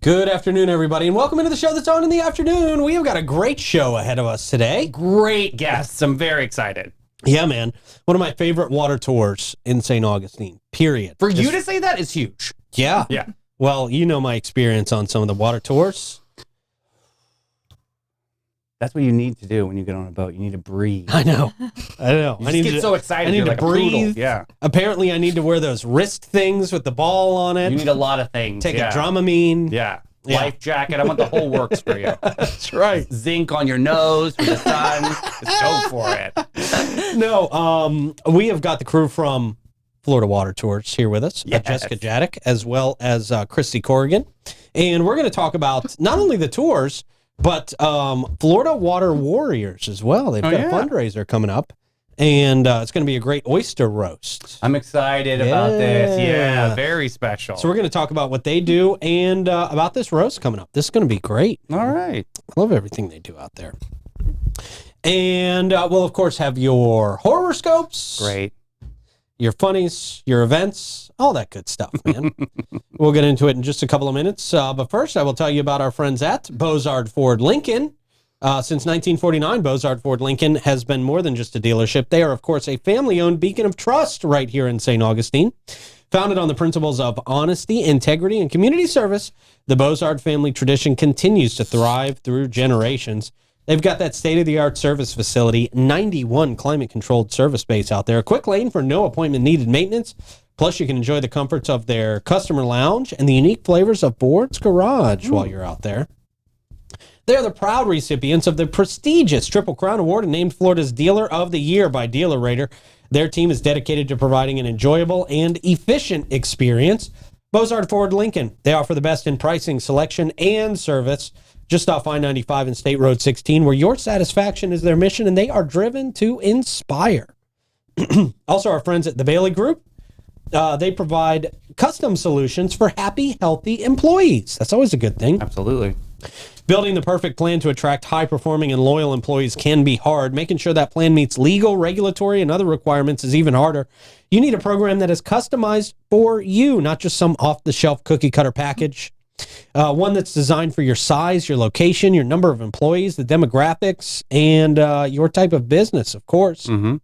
Good afternoon, everybody, and welcome into the show that's on in the afternoon. We have got a great show ahead of us today. Great guests. I'm very excited. Yeah, man. One of my favorite water tours in St. Augustine, period. For you to say that is huge. Yeah. Yeah. Well, you know my experience on some of the water tours. That's what you need to do when you get on a boat. You need to breathe. I know. You just get so excited. I need You're to like a poodle. breathe. Yeah. Apparently, I need to wear those wrist things with the ball on it. You need a lot of things. Take a Dramamine. Yeah. Yeah. Life jacket. I want the whole works for you. That's right. Zinc on your nose for the sun. Just go for it. No, we have got the crew from Florida Water Tours here with us. Yes. Jessica Jaddick, as well as Kristie Corrigan. And we're going to talk about not only the tours, but Florida Water Warriors as well. They've got a fundraiser coming up, and it's going to be a great oyster roast. I'm excited about this. Yeah, very special. So we're going to talk about what they do and about this roast coming up. This is going to be great. All right. I love everything they do out there. And we'll, of course, have your horoscopes. Great. Your funnies, your events, all that good stuff, man. We'll get into it in just a couple of minutes. But first, I will tell you about our friends at Bozard Ford Lincoln. Since 1949, Bozard Ford Lincoln has been more than just a dealership. They are, of course, a family-owned beacon of trust right here in St. Augustine. Founded on the principles of honesty, integrity, and community service, the Bozard family tradition continues to thrive through generations. They've got that state-of-the-art service facility, 91 climate-controlled service base out there, a quick lane for no appointment-needed maintenance. Plus, you can enjoy the comforts of their customer lounge and the unique flavors of Ford's Garage while you're out there. They're the proud recipients of the prestigious Triple Crown Award and named Florida's Dealer of the Year by Dealer Rater. Their team is dedicated to providing an enjoyable and efficient experience. Bozard Ford Lincoln, they offer the best in pricing, selection, and service. Just off I-95 and State Road 16, where your satisfaction is their mission, and they are driven to inspire. Also, our friends at the Bailey Group, they provide custom solutions for happy, healthy employees. That's always a good thing. Absolutely. Building the perfect plan to attract high-performing and loyal employees can be hard. Making sure that plan meets legal, regulatory, and other requirements is even harder. You need a program that is customized for you, not just some off-the-shelf cookie-cutter package. One that's designed for your size, your location, your number of employees, the demographics, and your type of business, of course. Mm-hmm.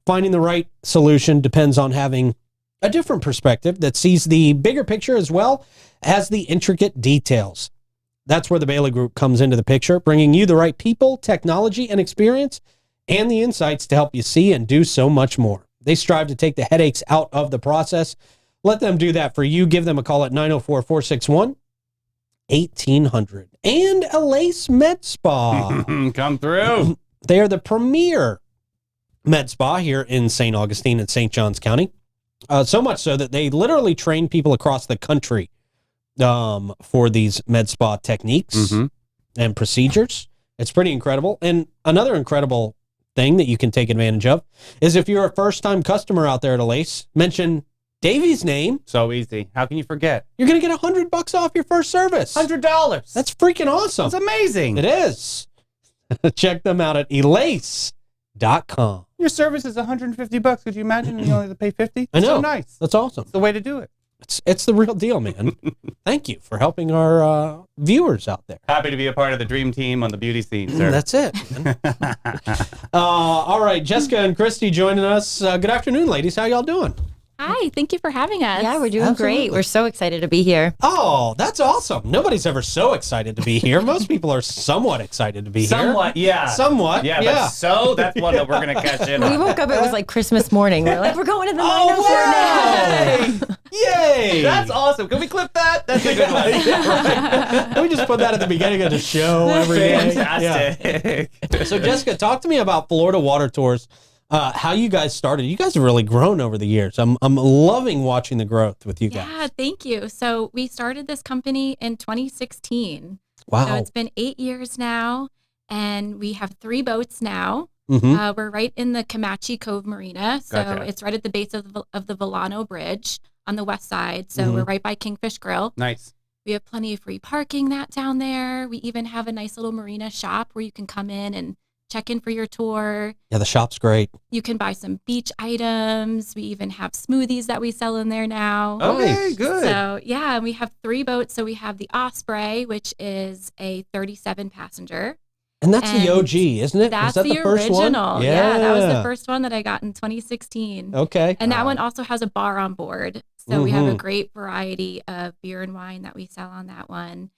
Finding the right solution depends on having a different perspective that sees the bigger picture as well as the intricate details. That's where the Bailey Group comes into the picture, bringing you the right people, technology, and experience, and the insights to help you see and do so much more. They strive to take the headaches out of the process. Let them do that for you. Give them a call at 904-461-1800. And Alace Med Spa. Come through. They are the premier med spa here in St. Augustine and St. Johns County. So much so that they literally train people across the country for these med spa techniques and procedures. It's pretty incredible. And another incredible thing that you can take advantage of is if you're a first-time customer out there at Alace, mention Davey's name. So easy. How can you forget? You're going to get $100 off your first service. $100. That's freaking awesome. That's amazing. It is. Check them out at elace.com. Your service is $150. Could you imagine you only have to pay $50? I know. So nice. That's awesome. It's the way to do it. It's the real deal, man. Thank you for helping our viewers out there. Happy to be a part of the dream team on the beauty scene, sir. That's it. All right, Jessica and Kristie joining us. Good afternoon, ladies. How y'all doing? Hi, thank you for having us. Yeah, we're doing Absolutely. great. We're so excited to be here. Oh, that's awesome. Nobody's ever so excited to be here. Most people are somewhat excited to be here. Somewhat, yeah. Somewhat, Yeah, yeah. but so that's one that we're going to catch in We on. woke up, it was like Christmas morning. We're like, we're going to the Oh, 904 now. Yay! That's awesome. Can we clip that? That's a good one. Can we just put that at the beginning of the show every day? Fantastic. Yeah. So, Jessica, talk to me about Florida Water Tours. How you guys started. You guys have really grown over the years. I'm loving watching the growth with you guys. Yeah, thank you. So we started this company in 2016. Wow. So it's been 8 years now, and we have 3 boats now. Mhm. We're right in the Comanche Cove Marina. So Gotcha. it's right at the base of the Volano Bridge on the west side. So Mhm. we're right by Kingfish Grill. Nice. We have plenty of free parking down there. We even have a nice little marina shop where you can come in and check in for your tour. Yeah, the shop's great. You can buy some beach items. We even have smoothies that we sell in there now. Okay, Nice. good. So yeah, we have 3 boats. So we have the Osprey, which is a 37 passenger. And that's the And OG, isn't it? That's Is that the first original. one? Yeah, that was the first one that I got in 2016. Okay. And that Wow. one also has a bar on board. So we have a Mhm. great variety of beer and wine that we sell on that one.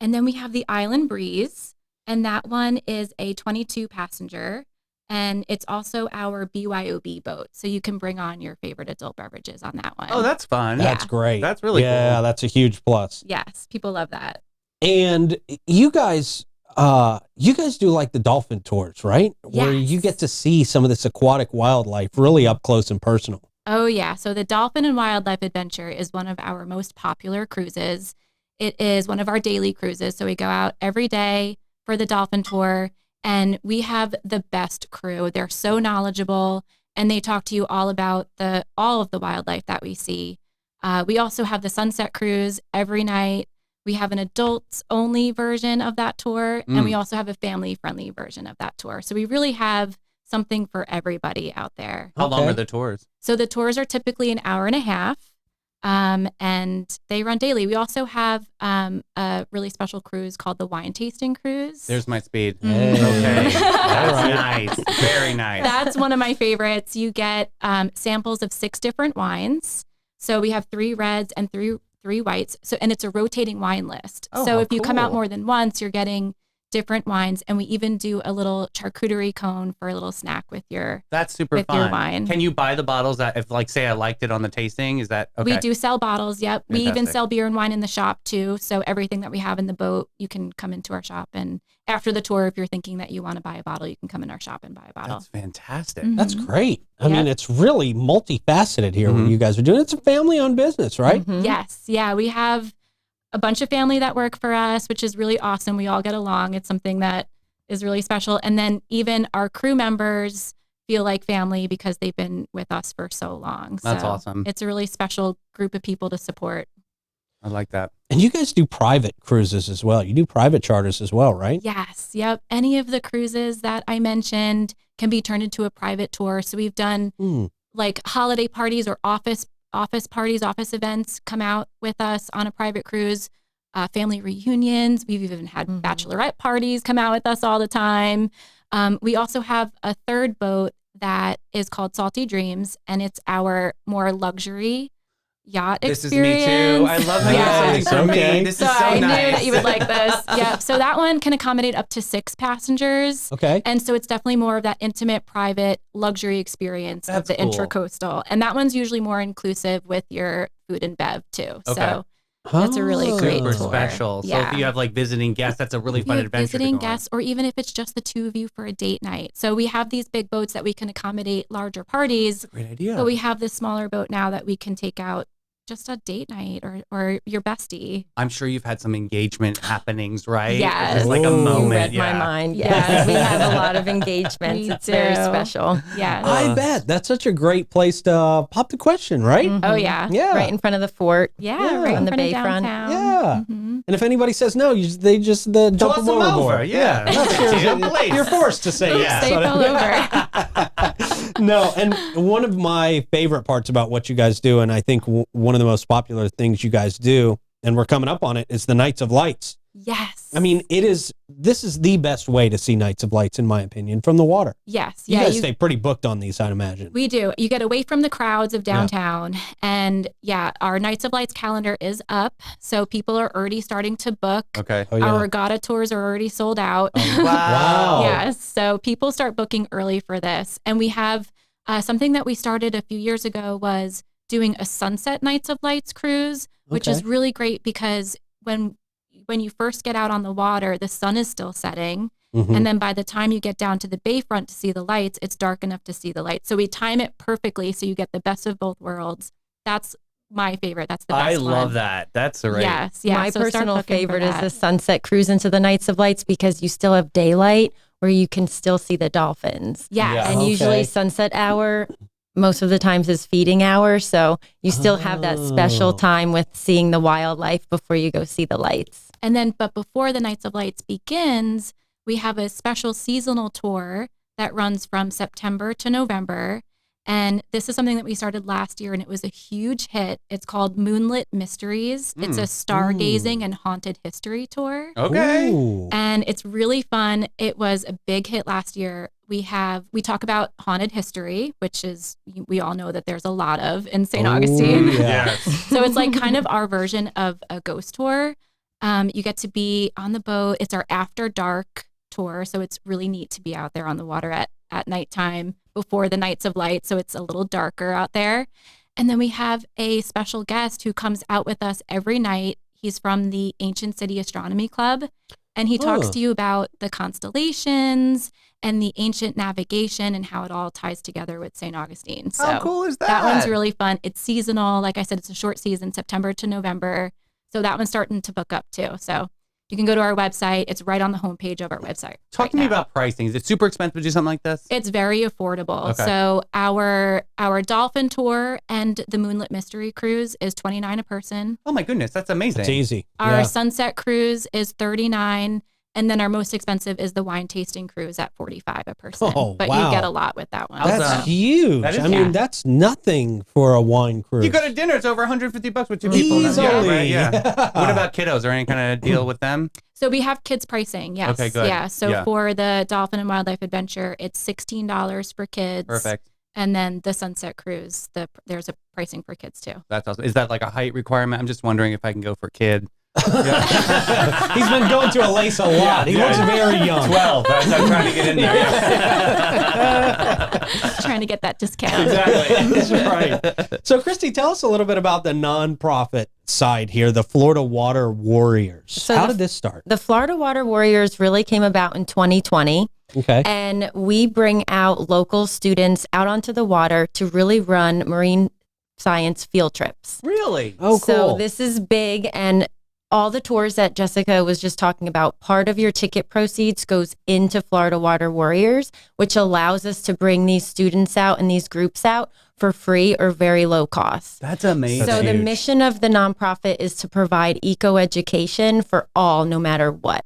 And then we have the Island Breeze. And that one is a 22 passenger. And it's also our BYOB boat. So you can bring on your favorite adult beverages on that one. Oh, that's fun. That's great. That's really Yeah, cool. that's a huge plus. Yes, people love that. And you guys do like the dolphin tours, right? Where you Yes. get to see some of this aquatic wildlife really up close and personal. Oh, yeah. So the Dolphin and Wildlife Adventure is one of our most popular cruises. It is one of our daily cruises. So we go out every day for the dolphin tour, and we have the best crew. They're so knowledgeable, and they talk to you all about all of the wildlife that we see. We also have the sunset cruise every night. We have an adults only version of that tour, and we also have a family friendly version of that tour. So we really have something for everybody out there. How long Okay. are the tours? So the tours are typically an hour and a half, and they run daily. We also have a really special cruise called the Wine Tasting Cruise. There's my speed. Hey. Okay. All That's right. nice. Very nice. That's one of my favorites. You get samples of 6 different wines. So we have 3 reds and three whites. So, and it's a rotating wine list. Oh, So how if you come out cool. more than once, you're getting different wines. And we even do a little charcuterie cone for a little snack with your. That's super with your fun. wine. Can you buy the bottles that, if like, say I liked it on the tasting, is that okay? We do sell bottles. Yep. We even Fantastic. sell beer and wine in the shop too. So everything that we have in the boat, you can come into our shop. And after the tour, if you're thinking that you want to buy a bottle, you can come in our shop and buy a bottle. That's fantastic. Mhm. That's great. I Yep. mean, it's really multifaceted here what Mhm. you guys are doing. It's a family-owned business, right? Mhm. Yes. Yeah. We have a bunch of family that work for us, which is really awesome. We all get along. It's something that is really special. And then even our crew members feel like family because they've been with us for so long. That's So awesome. It's a really special group of people to support. I like that. And you guys do private cruises as well. You do private charters as well, right? Yes. Yep. Any of the cruises that I mentioned can be turned into a private tour. So we've done Hmm. like holiday parties or office parties, office events come out with us on a private cruise. Family reunions. We've even had Mhm. bachelorette parties come out with us all the time. We also have a third boat that is called Salty Dreams, and it's our more luxury yacht This experience. is me too. I love that you have something Yes, for okay. me. This So is so I nice. knew that you would like this. Yeah. So that one can accommodate up to 6 passengers. Okay. And so it's definitely more of that intimate, private, luxury experience That's of the cool. intracoastal. And that one's usually more inclusive with your food and bev too. Okay. So that's a really great Super tour. special. So Yeah. if you have like visiting guests, that's a really If fun you have adventure. to visiting go on. guests, or even if it's just the 2 of you for a date night. So we have these big boats that we can accommodate larger parties, Great idea. but we have this smaller boat now that we can take out just a date night or your bestie. I'm sure you've had some engagement happenings, right? Yes. It's like a Ooh. You moment. read Yeah. my mind. Yes. Yes, we have a lot of engagements. Me It's very too. special. Yes. I bet. That's such a great place to pop the question, right? Oh, Mhm. yeah. Yeah. Right in front of the fort. Yeah, Yeah. right On in the front of bayfront. downtown. Yeah. Mhm. And if anybody says no, they just dump Toss them them overboard. over, yeah. That's Yeah, your, please. you're forced to say yes. They fell over. No, and one of my favorite parts about what you guys do, and I think one of the most popular things you guys do, and we're coming up on it, is the Nights of Lights. Yes. I mean, this is the best way to see Nights of Lights, in my opinion, from the water. yes. You Yeah. guys stay pretty booked on these, I'd imagine. We do. You get away from the crowds of downtown. And yeah, our Nights of Lights calendar is up. So people are already starting to book. Okay. Oh, yeah. Our regatta tours are already sold out. Wow. Yes. So people start booking early for this. And we have something that we started a few years ago was doing a sunset Nights of Lights cruise, which is Okay. really great because when you first get out on the water, the sun is still setting. Mhm. And then by the time you get down to the bayfront to see the lights, it's dark enough to see the lights. So we time it perfectly so you get the best of both worlds. That's my favorite. That's the best I one. love that. That's great. Yes. Yeah. My so start personal looking for favorite is that. the sunset cruise into the Nights of Lights because you still have daylight where you can still see the dolphins. Yes. Yeah. And Okay. usually sunset hour, most of the times is feeding hour. So you still have that Oh. special time with seeing the wildlife before you go see the lights. And then, but before the Nights of Lights begins, we have a special seasonal tour that runs from September to November. And this is something that we started last year, and it was a huge hit. It's called Moonlit Mysteries. It's a stargazing and haunted history tour. Okay. Ooh. And it's really fun. It was a big hit last year. We talk about haunted history, which is, we all know that there's a lot of in St. Augustine. Yeah. So it's like kind of our version of a ghost tour. You get to be on the boat. It's our after dark tour. So it's really neat to be out there on the water at nighttime before the nights of light. So it's a little darker out there. And then we have a special guest who comes out with us every night. He's from the Ancient City Astronomy Club. And he talks to you about the constellations and the ancient navigation and how it all ties together with St. Augustine. So How cool is that? that one's really fun. It's seasonal. Like I said, it's a short season, September to November. So that one's starting to book up too. So you can go to our website. It's right on the homepage of our website. Talk to me about pricing. Is it super expensive to do something like this? It's very affordable. Okay. So our dolphin tour and the Moonlit Mystery Cruise is $29 a person. Oh my goodness, that's amazing. It's easy. Our sunset cruise is $39. And then our most expensive is the wine tasting cruise at $45 a person. Oh, but wow. you get a lot with that one. That's Awesome. huge. That is I mean, that's nothing for a wine cruise. You go to dinner, it's over $150 with two people. Easily. Yeah, right, yeah. What about kiddos? Or any kind of deal with them? So we have kids pricing, yes. Okay, good. Yeah. So for the Dolphin and Wildlife Adventure, it's $16 for kids. Perfect. And then the Sunset Cruise, there's a pricing for kids too. That's awesome. Is that like a height requirement? I'm just wondering if I can go for kid. He's been going to Alace a lot. He looks very young. 12. Right? So I'm trying to get in there. Trying to get that discount. Exactly. That's right. So, Kristie, tell us a little bit about the nonprofit side here, the Florida Water Warriors. So How did this start? The Florida Water Warriors really came about in 2020. Okay. And we bring out local students out onto the water to really run marine science field trips. Really? Oh, cool. So this is big, and all the tours that Jessica was just talking about, part of your ticket proceeds goes into Florida Water Warriors, which allows us to bring these students out and these groups out for free or very low cost. That's amazing. So the huge. mission of the nonprofit is to provide eco-education for all, no matter what.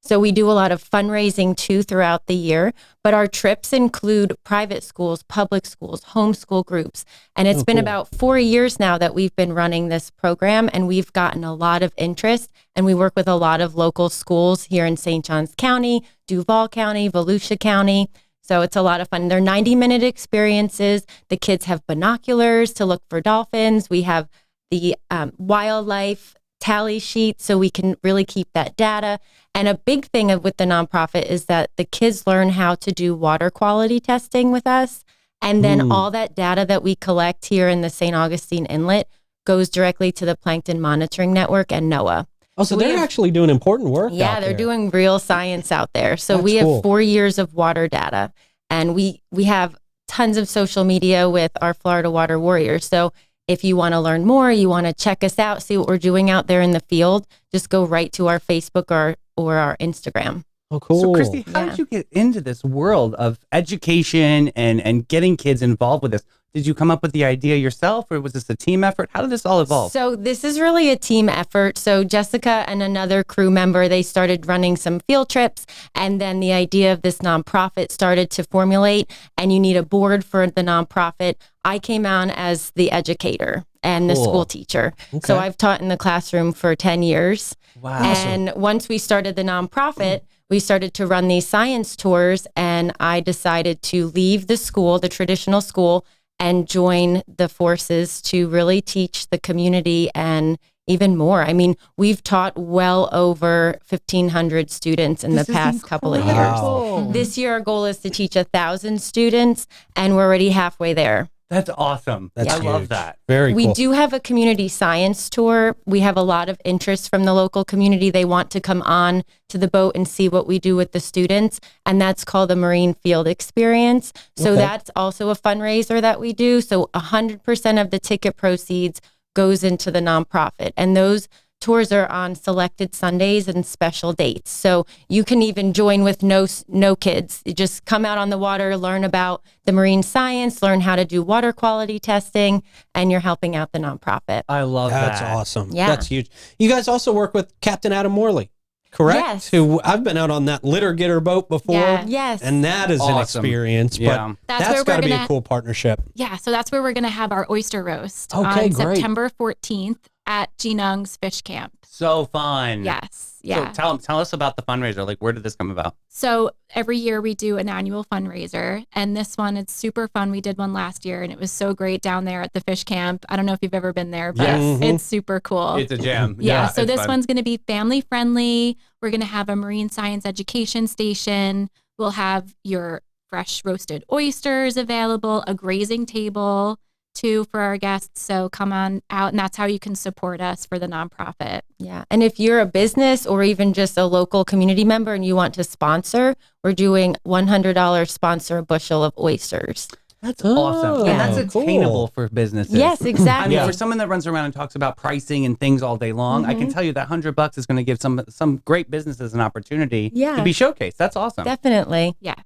So we do a lot of fundraising too throughout the year, but our trips include private schools, public schools, homeschool groups. And it's been cool. about 4 years now that we've been running this program, and we've gotten a lot of interest, and we work with a lot of local schools here in St. Johns County, Duval County, Volusia County. So it's a lot of fun. They're 90-minute experiences. The kids have binoculars to look for dolphins. We have the wildlife tally sheet so we can really keep that data. And a big thing with the nonprofit is that the kids learn how to do water quality testing with us. And then all that data that we collect here in the St. Augustine Inlet goes directly to the Plankton Monitoring Network and NOAA. Oh, so we they're have- actually doing important work. Yeah, out they're there. doing real science out there. So That's we have cool. 4 years of water data, and we have tons of social media with our Florida Water Warriors. So if you want to learn more, you want to check us out, see what we're doing out there in the field, just go right to our Facebook or our Instagram. Oh, cool. So, Kristie, how Yeah. did you get into this world of education and getting kids involved with this? Did you come up with the idea yourself, or was this a team effort? How did this all evolve? So this is really a team effort. So Jessica and another crew member, they started running some field trips, and then the idea of this nonprofit started to formulate, and you need a board for the nonprofit. I came on as the educator and the Cool. school teacher. So Okay. I've taught in the classroom for 10 years. Wow. And once we started the nonprofit, we started to run these science tours, and I decided to leave the school, the traditional school, and join the forces to really teach the community and even more. I mean, we've taught well over 1,500 students in the past couple of years. Wow. This year, our goal is to teach 1,000 students, and we're already halfway there. That's awesome. That's I love huge. that. Very We cool. do have a community science tour. We have a lot of interest from the local community. They want to come on to the boat and see what we do with the students. And that's called the Marine Field Experience. So Okay. that's also a fundraiser that we do. So 100% of the ticket proceeds goes into the nonprofit. And those tours are on selected Sundays and special dates. So you can even join with no kids. You just come out on the water, learn about the marine science, learn how to do water quality testing, and you're helping out the nonprofit. I love That's that. awesome. Yeah. That's huge. You guys also work with Captain Adam Morley. correct? Yes. Who I've been out on that litter getter boat before. Yeah. Yes. And that is an Awesome. experience. Yeah. But That's that's where got to we're be a gonna- cool partnership. Yeah, so that's where we're going to have our oyster roast Okay, on great. September 14th at Genung's Fish Camp. So fun. Yes. Yeah. So tell us about the fundraiser. Like, where did this come about? So every year we do an annual fundraiser, and this one, it's super fun. We did one last year, and it was so great down there at the fish camp. I don't know if you've ever been there, but Yes. it's super cool. It's a jam. yeah, so it's this fun. one's going to be family friendly. We're going to have a marine science education station. We'll have your fresh roasted oysters available, a grazing table too for our guests. So come on out, and that's how you can support us for the nonprofit. Yeah. And if you're a business or even just a local community member and you want to sponsor, we're doing $100 sponsor a bushel of oysters. That's awesome. Yeah. And that's attainable for businesses. Yes, I exactly. mean, for someone that runs around and talks about pricing and things all day long, I can tell you that $100 is going to give some great businesses an opportunity Yeah. to be showcased. That's awesome. Definitely. Yes.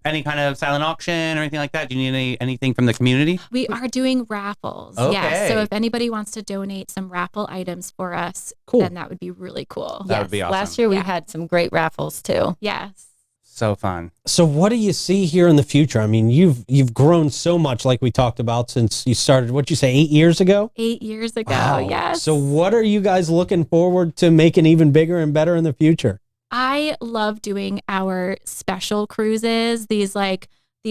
Any kind of silent auction or anything like that? Do you need anything from the community? We are doing raffles. Okay. Yes. So if anybody wants to donate some raffle items for us, Cool. then that would be really cool. That would be awesome. Last year we Yeah. had some great raffles too. Yes. So fun. So what do you see here in the future? I mean, you've grown so much, like we talked about, since you started, what'd you say, 8 years ago? 8 years ago. Wow. Yes. So what are you guys looking forward to making even bigger and better in the future? I love doing our special cruises, these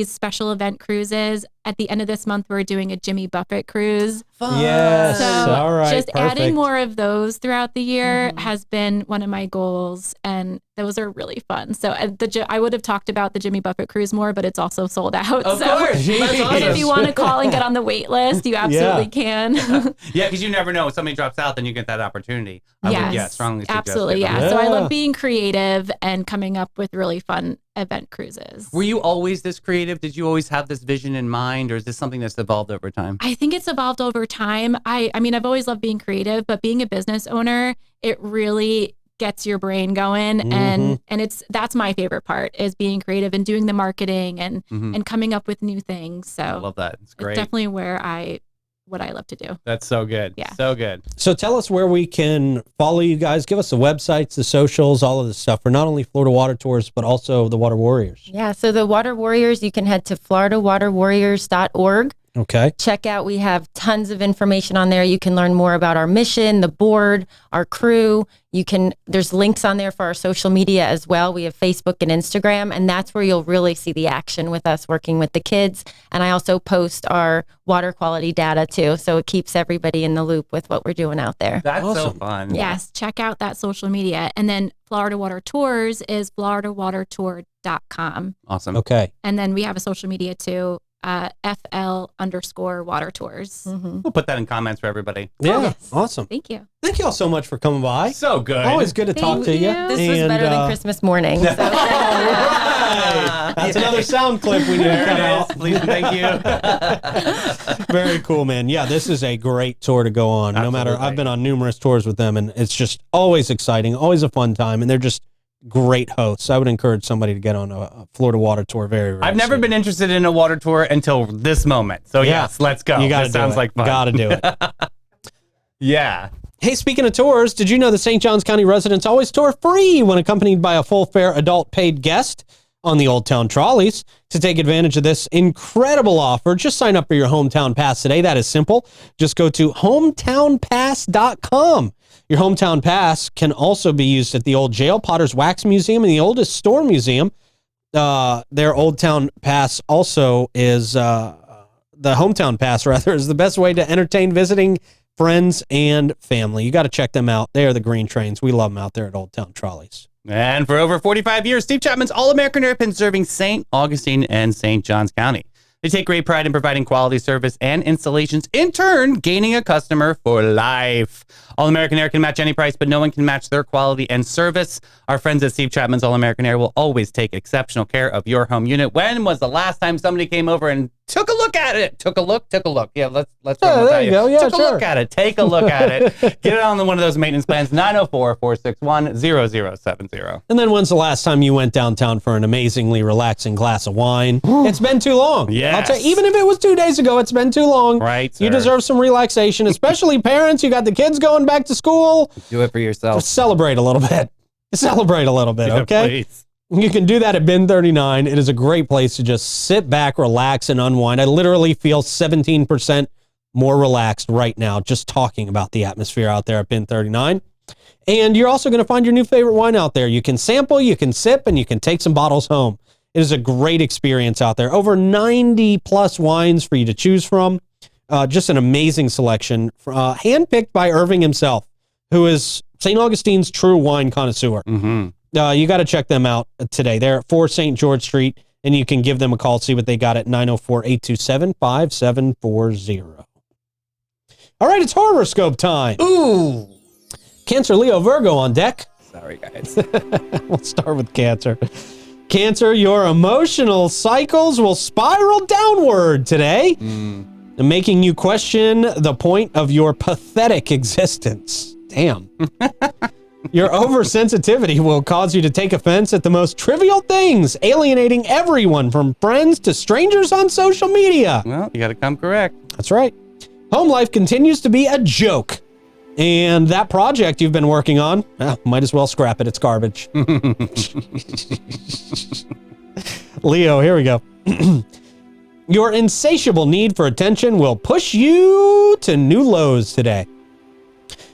special event cruises. At the end of this month, we're doing a Jimmy Buffett cruise. Fun. Yes. So all right. just perfect. adding more of those throughout the year has been one of my goals, and those are really fun. So I would have talked about the Jimmy Buffett cruise more, but it's also sold out. Of so course. That's awesome. if you want to call and get on the wait list, you absolutely can. Yeah, because you never know. If somebody drops out, then you get that opportunity. I would, strongly suggest absolutely. it. Yeah. So I Yeah. love being creative and coming up with really fun event cruises. Were you always this creative? Did you always have this vision in mind, or is this something that's evolved over time? I think it's evolved over time. I mean, I've always loved being creative, but being a business owner, it really gets your brain going, and that's my favorite part, is being creative and doing the marketing and coming up with new things. So I love that. It's great. It's definitely what I love to do. That's so good. Yeah. So good. So tell us where we can follow you guys. Give us the websites, the socials, all of this stuff for not only Florida Water Tours, but also the Water Warriors. Yeah. So the Water Warriors, you can head to floridawaterwarriors.org. Okay. Check out, we have tons of information on there. You can learn more about our mission, the board, our crew. There's links on there for our social media as well. We have Facebook and Instagram, and that's where you'll really see the action with us working with the kids. And I also post our water quality data too. So it keeps everybody in the loop with what we're doing out there. That's so Awesome. fun. Yes, check out that social media. And then Florida Water Tours is floridawatertour.com. Awesome. Okay. And then we have a social media too, FL_water tours. We'll put that in comments for everybody. Yeah. yes. Awesome. Thank you. Thank you all so much for coming by. So good. Always good to talk Thank to you. you. This was better than Christmas morning. So. That's another sound clip we need to cut out. Please and thank you. Very cool, man. Yeah, this is a great tour to go on. No matter, Absolutely. I've been on numerous tours with them, and it's just always exciting, always a fun time, and they're just great hosts. I would encourage somebody to get on a Florida Water Tour very, very I've never soon. been interested in a water tour until this moment. So Yeah. yes, let's go. You got to This do sounds it. like fun. Got to do it. Yeah. Hey, speaking of tours, did you know that St. Johns County residents always tour free when accompanied by a full fare adult paid guest on the Old Town Trolleys? To take advantage of this incredible offer, just sign up for your Hometown Pass today. That is simple. Just go to hometownpass.com. Your Hometown Pass can also be used at the old jail, Potter's Wax Museum, and the oldest store museum. Their Old Town Pass also is, the Hometown Pass, rather, is the best way to entertain visiting friends and family. You got to check them out. They are the Green Trains. We love them out there at Old Town Trolleys. And for over 45 years, Steve Chapman's All-American Air has been serving St. Augustine and St. Johns County. They take great pride in providing quality service and installations, in turn, gaining a customer for life. All-American Air can match any price, but no one can match their quality and service. Our friends at Steve Chapman's All-American Air will always take exceptional care of your home unit. When was the last time somebody came over and took a look at it? Took a look. Yeah, let's there you go. Yeah, took a sure. look at it. Take a look at it. Get it on one of those maintenance plans, 904-461-0070. And then when's the last time you went downtown for an amazingly relaxing glass of wine? It's been too long. Yes. I'll tell you, even if it was 2 days ago, it's been too long. Right, You sir. deserve some relaxation, especially parents. You got the kids going back to school. Do it for yourself. Celebrate a little bit. Celebrate a little bit, Yeah, okay? please. You can do that at Bin 39. It is a great place to just sit back, relax, and unwind. I literally feel 17% more relaxed right now just talking about the atmosphere out there at Bin 39. And you're also going to find your new favorite wine out there. You can sample, you can sip, and you can take some bottles home. It is a great experience out there. Over 90 plus wines for you to choose from. Just an amazing selection, handpicked by Irving himself, who is St. Augustine's true wine connoisseur. Mm-hmm. You got to check them out today. They're at 4 St. George Street, and you can give them a call, see what they got at 904-827-5740. All right, it's horoscope time. Ooh. Cancer, Leo, Virgo on deck. Sorry, guys. We'll start with Cancer. Cancer, your emotional cycles will spiral downward today, making you question the point of your pathetic existence. Damn. Your oversensitivity will cause you to take offense at the most trivial things, alienating everyone from friends to strangers on social media. Well, you got to come correct. That's right. Home life continues to be a joke. And that project you've been working on, might as well scrap it. It's garbage. Leo, here we go. Your insatiable need for attention will push you to new lows today.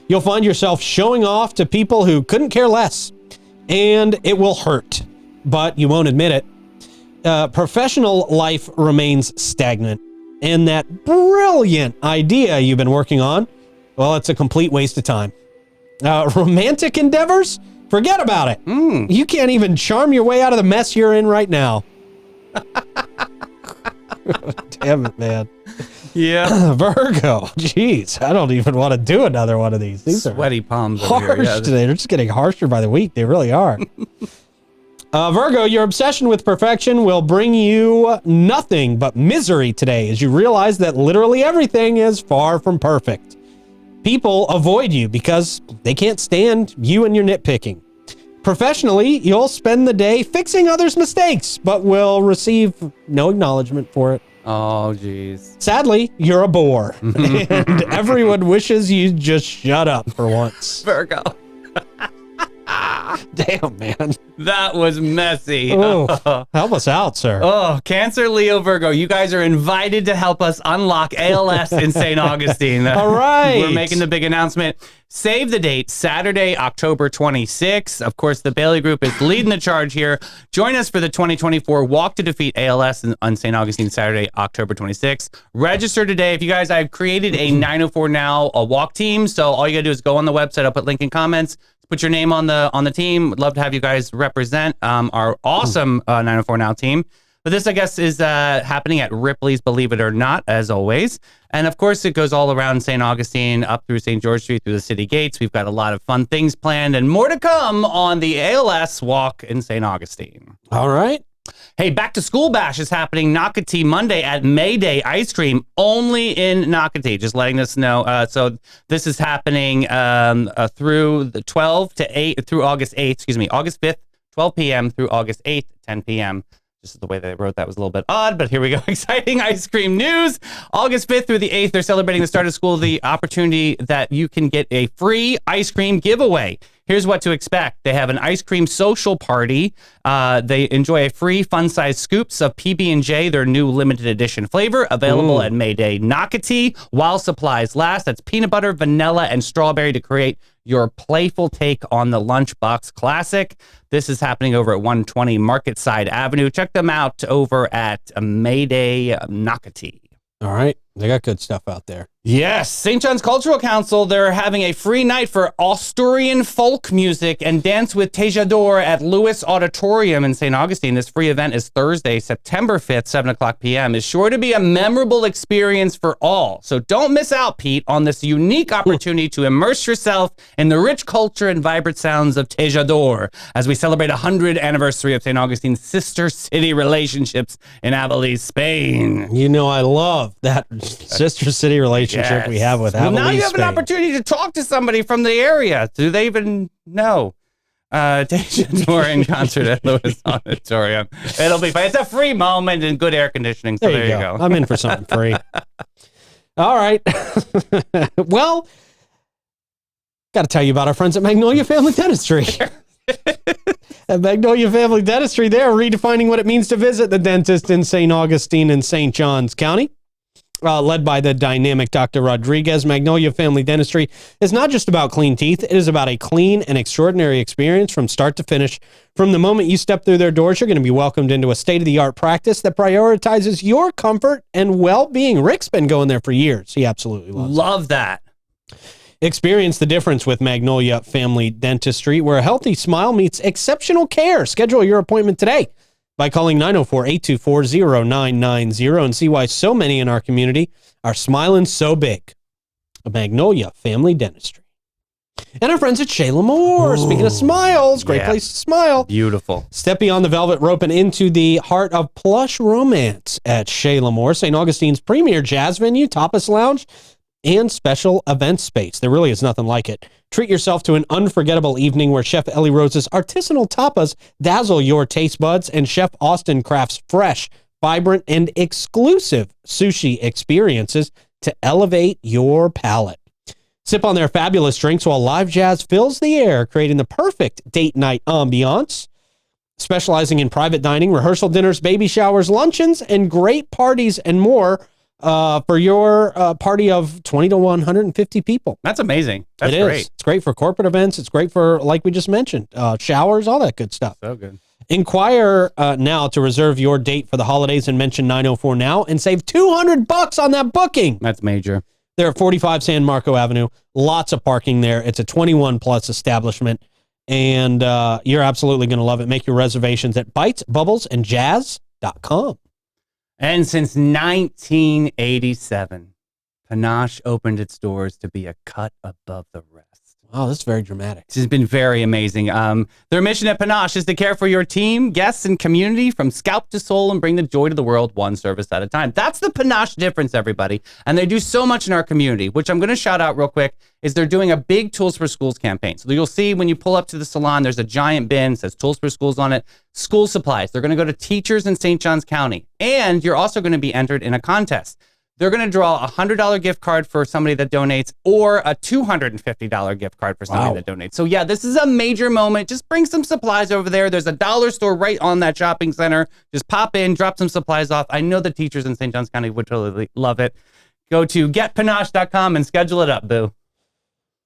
You'll find yourself showing off to people who couldn't care less, and it will hurt, but you won't admit it. Professional life remains stagnant, and that brilliant idea you've been working on, well, it's a complete waste of time. Romantic endeavors? Forget about it. You can't even charm your way out of the mess you're in right now. Damn it, man. Yeah. Virgo. Jeez, I don't even want to do another one of these. These Sweaty palms are over harsh here. Yeah. today. They're just getting harsher by the week. They really are. Virgo, your obsession with perfection will bring you nothing but misery today as you realize that literally everything is far from perfect. People avoid you because they can't stand you and your nitpicking. Professionally, you'll spend the day fixing others' mistakes, but will receive no acknowledgement for it. Oh, geez. Sadly, you're a bore, and everyone wishes you'd just shut up for once. Virgo. Damn, man. That was messy. Oh, help us out, sir. Oh, Cancer, Leo, Virgo, you guys are invited to help us unlock ALS in St. Augustine. All right. We're making the big announcement. Save the date, Saturday, October 26th. Of course, the Bailey Group is leading the charge here. Join us for the 2024 Walk to Defeat ALS on St. Augustine, Saturday, October 26th. Register today. If you guys, I've created a 904 Now a walk team. So all you gotta do is go on the website. I'll put link in comments. Put your name on the team. Would love to have you guys represent our awesome 904 Now team. But this, I guess, is happening at Ripley's, believe it or not, as always. And of course, it goes all around St. Augustine, up through St. George Street, through the city gates. We've got a lot of fun things planned and more to come on the ALS walk in St. Augustine. All right. Hey, Back to School Bash is happening Nocatee Monday at Mayday Ice Cream, only in Nocatee. Just letting us know. So this is happening through the 12 to 8 through August 8th. August 5th, 12 p.m. through August 8th, 10 p.m. Just the way they wrote that was a little bit odd, but here we go. Exciting ice cream news. August 5th through the 8th, they're celebrating the start of school, the opportunity that you can get a free ice cream giveaway. Here's what to expect. They have an ice cream social party. They enjoy a free fun-sized scoops of PB&J, their new limited edition flavor, available at Mayday Nocatee while supplies last. That's peanut butter, vanilla, and strawberry to create your playful take on the Lunchbox Classic. This is happening over at 120 Marketside Avenue. Check them out over at Mayday Nocatee. All right. They got good stuff out there. Yes, St. John's Cultural Council, they're having a free night for Asturian folk music and dance with Tejador at Lewis Auditorium in St. Augustine. This free event is Thursday, September 5th, 7 o'clock p.m. It's sure to be a memorable experience for all. So don't miss out, Pete, on this unique opportunity to immerse yourself in the rich culture and vibrant sounds of Tejador as we celebrate 100th anniversary of St. Augustine's sister city relationships in Avilés, Spain. You know, I love that sister city relationship we have with Avilés, Well, now you have Spain. an opportunity to talk to somebody from the area. Do they even know? Tejador in concert at Lewis Auditorium. It'll be fun. It's a free moment and good air conditioning. So there you go. I'm in for something free. All right. Well, got to tell you about our friends at Magnolia Family Dentistry. At Magnolia Family Dentistry, they're redefining what it means to visit the dentist in St. Augustine and St. Johns County. Led by the dynamic Dr. Rodriguez, Magnolia Family Dentistry is not just about clean teeth. It is about a clean and extraordinary experience from start to finish. From the moment you step through their doors, you're going to be welcomed into a state-of-the-art practice that prioritizes your comfort and well-being. Rick's been going there for years. He absolutely loves it. Love that. Experience the difference with Magnolia Family Dentistry, where a healthy smile meets exceptional care. Schedule your appointment today by calling 904-824-0990 and see why so many in our community are smiling so big. A Magnolia Family Dentistry. And our friends at Shea Moore. Speaking of smiles, great place to smile. Beautiful. Step beyond the velvet rope and into the heart of plush romance at Shea Moore, St. Augustine's premier jazz venue, tapas lounge, and special event space. There really is nothing like it. Treat yourself to an unforgettable evening where Chef Ellie Rose's artisanal tapas dazzle your taste buds and Chef Austin crafts fresh, vibrant, and exclusive sushi experiences to elevate your palate. Sip on their fabulous drinks while live jazz fills the air, creating the perfect date night ambiance. Specializing in private dining, rehearsal dinners, baby showers, luncheons, and great parties and more. For your party of 20 to 150 people. That's amazing. That's It is. great. It's great for corporate events. It's great for, like we just mentioned, showers, all that good stuff. So good. Inquire now to reserve your date for the holidays and mention 904 now and save $200 on that booking. That's major. They're at 45 San Marco Avenue. Lots of parking there. It's a 21 plus establishment, and you're absolutely going to love it. Make your reservations at bitesbubblesandjazz.com. And since 1987, Panache opened its doors to be a cut above the rest. Oh, that's very dramatic. This has been very amazing. Their mission at Panache is to care for your team, guests, and community from scalp to soul and bring the joy to the world one service at a time. That's the Panache difference, everybody. And they do so much in our community, which I'm going to shout out real quick, is they're doing a big Tools for Schools campaign. So you'll see when you pull up to the salon, there's a giant bin, says Tools for Schools on it. School supplies. They're going to go to teachers in St. Johns County. And you're also going to be entered in a contest. They're going to draw a $100 gift card for somebody that donates or a $250 gift card for somebody that donates. So yeah, this is a major moment. Just bring some supplies over there. There's a dollar store right on that shopping center. Just pop in, drop some supplies off. I know the teachers in St. Johns County would totally love it. Go to getpanache.com and schedule it up, boo.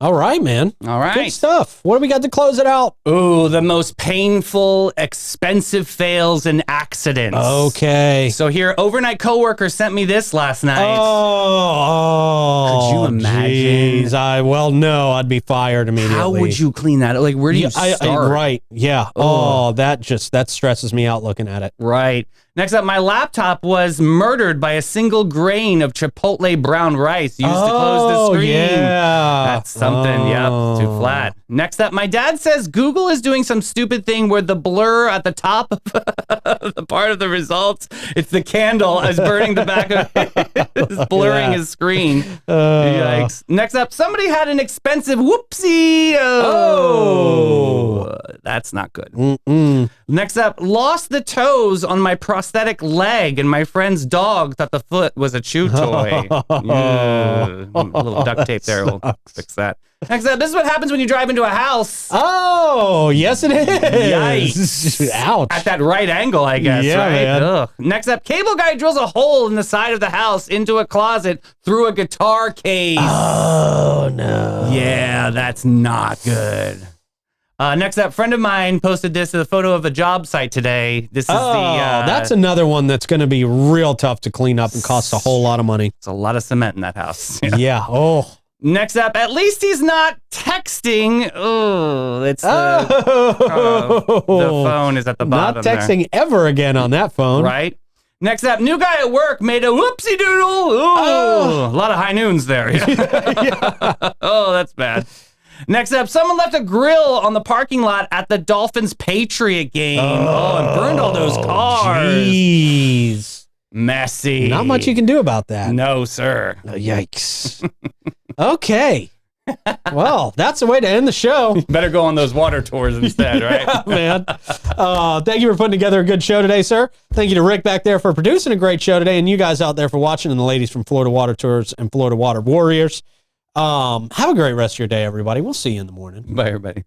All right, man. All right. Good stuff. What do we got to close it out? Ooh, the most painful, expensive fails and accidents. Okay. So here, overnight coworker sent me this last night. Oh, could you imagine? Geez. No, I'd be fired immediately. How would you clean that? Like, where do you start? Right. Yeah. Oh, that stresses me out looking at it. Right. Next up, my laptop was murdered by a single grain of Chipotle brown rice used to close the screen. Yeah. That's something. Yep. Too flat. Next up, my dad says Google is doing some stupid thing where the blur at the top of the part of the results, it's the candle is burning the back of it. It's blurring his screen. Yikes. Next up, somebody had an expensive whoopsie. That's not good. Mm-mm. Next up, lost the toes on my prosthetic leg, and my friend's dog thought the foot was a chew toy. A little duct tape there will fix that. Next up, this is what happens when you drive into a house. Oh, yes it is. Yikes. Ouch. At that right angle, I guess, Yeah, right? man. Ugh. Next up, cable guy drills a hole in the side of the house into a closet through a guitar case. Oh, no. Yeah, that's not good. Next up, friend of mine posted this as a photo of a job site today. This is that's another one that's going to be real tough to clean up and cost a whole lot of money. It's a lot of cement in that house. Yeah. Oh. Next up, at least he's not texting. Oh, it's the phone is at the bottom. Not texting ever again on that phone. Right. Next up, new guy at work made a whoopsie doodle. Ooh, a lot of high noons there. Oh, that's bad. Next up, someone left a grill on the parking lot at the Dolphins Patriot game. And burned all those cars. Jeez. Messy. Not much you can do about that. No, sir. Oh, yikes. Okay. Well, that's the way to end the show. Better go on those water tours instead, right? Yeah, man. Thank you for putting together a good show today, sir. Thank you to Rick back there for producing a great show today, and you guys out there for watching, and the ladies from Florida Water Tours and Florida Water Warriors. Have a great rest of your day, everybody. We'll see you in the morning. Bye, everybody.